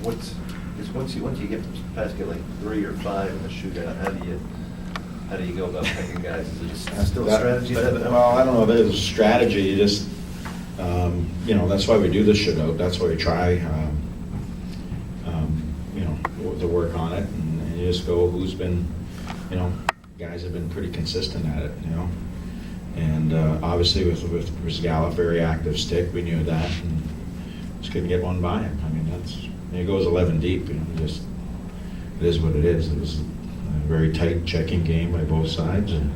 once you get past like 3 or 5 in the shootout, how do you go about picking guys? Is it just still a strategy? Well, I don't know if it is a strategy. You just, that's why we do the shootout. That's why we try, to work on it. And you just go who's been, guys have been pretty consistent at it, And obviously with Brizgala, very active stick, we knew that. And just couldn't get one by him. I mean, it goes 11 deep, just, it is what it is. It was a very tight checking game by both sides, and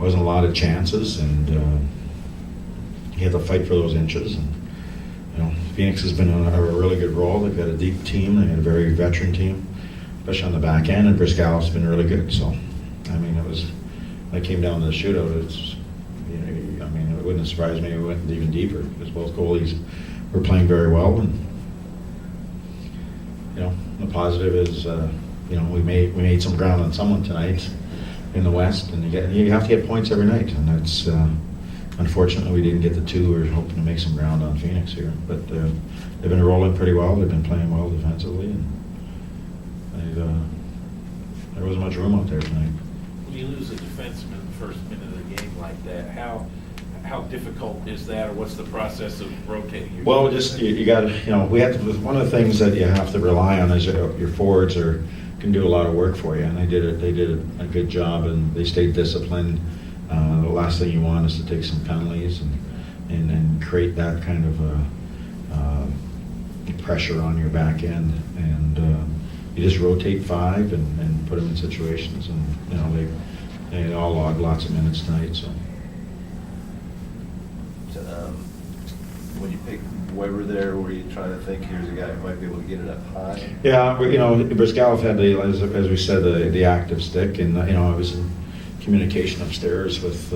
wasn't a lot of chances, and you had to fight for those inches. And Phoenix has been on a really good roll. They've got a deep team. They had a very veteran team, especially on the back end, and Brizgala's been really good. So, I mean, when it came down to the shootout, it wouldn't surprise me if we went even deeper, because both goalies were playing very well. And the positive is, we made some ground on someone tonight in the West, and you have to get points every night, and that's unfortunately we didn't get the 2. We were hoping to make some ground on Phoenix here, but they've been rolling pretty well. They've been playing well defensively, and there wasn't much room out there tonight. When you lose a defenseman in the first minute of the game like that, how difficult is that, or what's the process of rotating your? Well, just you got to, we have to. One of the things that you have to rely on is your forwards can do a lot of work for you, and they did a good job, and they stayed disciplined. The last thing you want is to take some penalties and create that kind of pressure on your back end, and you just rotate 5 and put them in situations, and they all logged lots of minutes tonight. So. When you pick Weber there, were you trying to think, here's a guy who might be able to get it up high? Yeah, Brizgalov had as we said, the active stick, and I was in communication upstairs with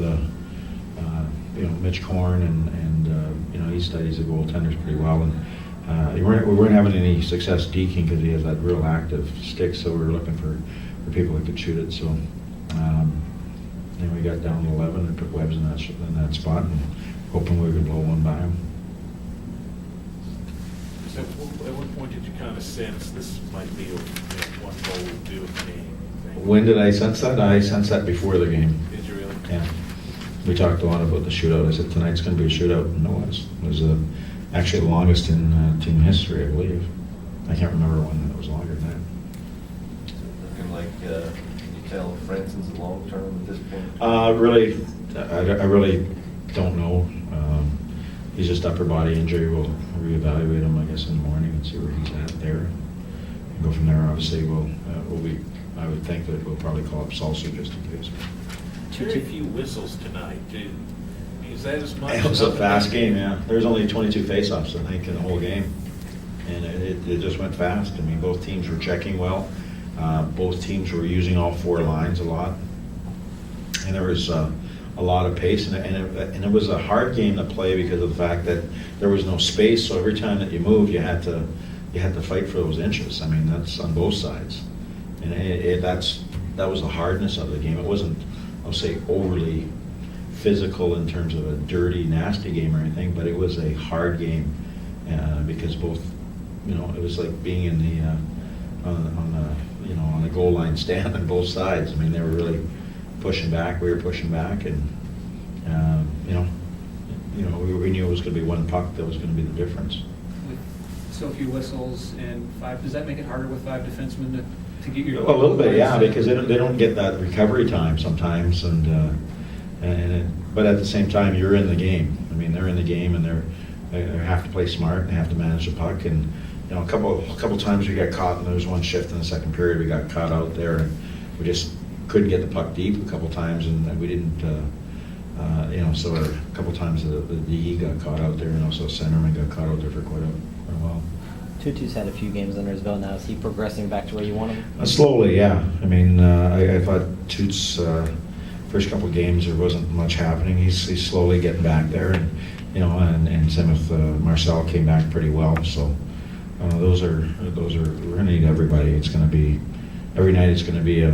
Mitch Korn, and he studies the goaltenders pretty well, and we weren't having any success deking because he has that real active stick, so we were looking for people that could shoot it. So then we got down to 11 and put Webbs in that spot, and hoping we could blow one by him. So at what point did you kind of sense this might be one goal would do a game? When did I sense that? I sensed that before the game. Did you really? Yeah. We talked a lot about the shootout. I said, tonight's going to be a shootout. And it was actually the longest in team history, I believe. I can't remember when it was longer than that. Looking like, can you tell if Franson's long-term at this point? Really, I really don't know. He's just upper body injury. We'll reevaluate him, I guess, in the morning and see where he's at there. And go from there. Obviously, I would think that we'll probably call up Salsa just in case. Very few whistles tonight. Is that as much? It was a fast game, yeah. There was only 22 faceoffs, I think, in the whole game. And it just went fast. I mean, both teams were checking well. Both teams were using all 4 lines a lot. And there was a lot of pace, and it was a hard game to play because of the fact that there was no space. So every time that you moved, you had to fight for those inches. I mean, that's on both sides, and that was the hardness of the game. It wasn't, I'll say, overly physical in terms of a dirty, nasty game or anything, but it was a hard game because both, it was like being in the on the goal line stand on both sides. I mean, they were really pushing back. We were pushing back, and we knew it was going to be one puck that was going to be the difference. With so few whistles and 5, does that make it harder with 5 defensemen to get your? A little bit, yeah, because they don't get that recovery time sometimes, but at the same time, you're in the game. I mean, they're in the game, and they have to play smart, and they have to manage the puck. And a couple times we got caught, and there was one shift in the second period. We got caught out there, and we just couldn't get the puck deep a couple times, and we didn't. So a couple times the DE got caught out there, and also centerman got caught out there for quite a while. Tutu's had a few games under his belt now. Is he progressing back to where you want him? Slowly, yeah. I mean, I thought Toots' first couple of games there wasn't much happening. He's slowly getting back there, and same with Marcel came back pretty well. So those are we're going to need everybody. It's going to be every night. It's going to be a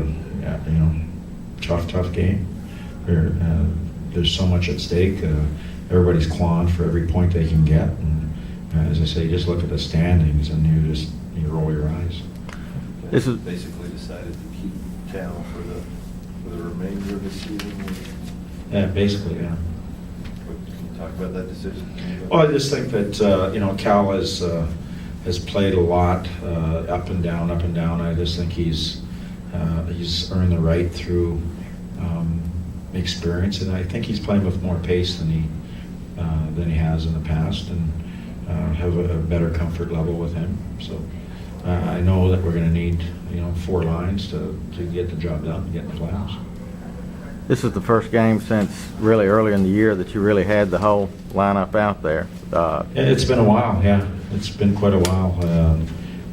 tough game. There's so much at stake. Everybody's clawing for every point they can get. And as I say, just look at the standings, and you roll your eyes. This is- Basically decided to keep Cal for the remainder of the season. Yeah, basically, yeah. Can you talk about that decision? Well, I just think that, Cal has played a lot, up and down, up and down. I just think he's earned the right through experience, and I think he's playing with more pace than he has in the past, and have a better comfort level with him. So I know that we're going to need, 4 lines to get the job done, get in the playoffs. This is the first game since really early in the year that you really had the whole lineup out there. It's been a while, yeah. It's been quite a while.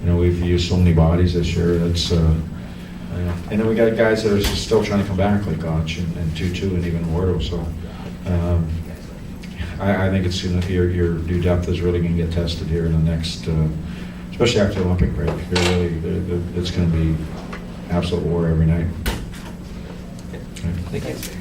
We've used so many bodies this year. That's, and then we got guys that are still trying to come back, like Gotch and Tutu and even Wardo. So I think it's your due depth is really going to get tested here in the next, especially after the Olympic break. It's going to be absolute war every night. Thank you.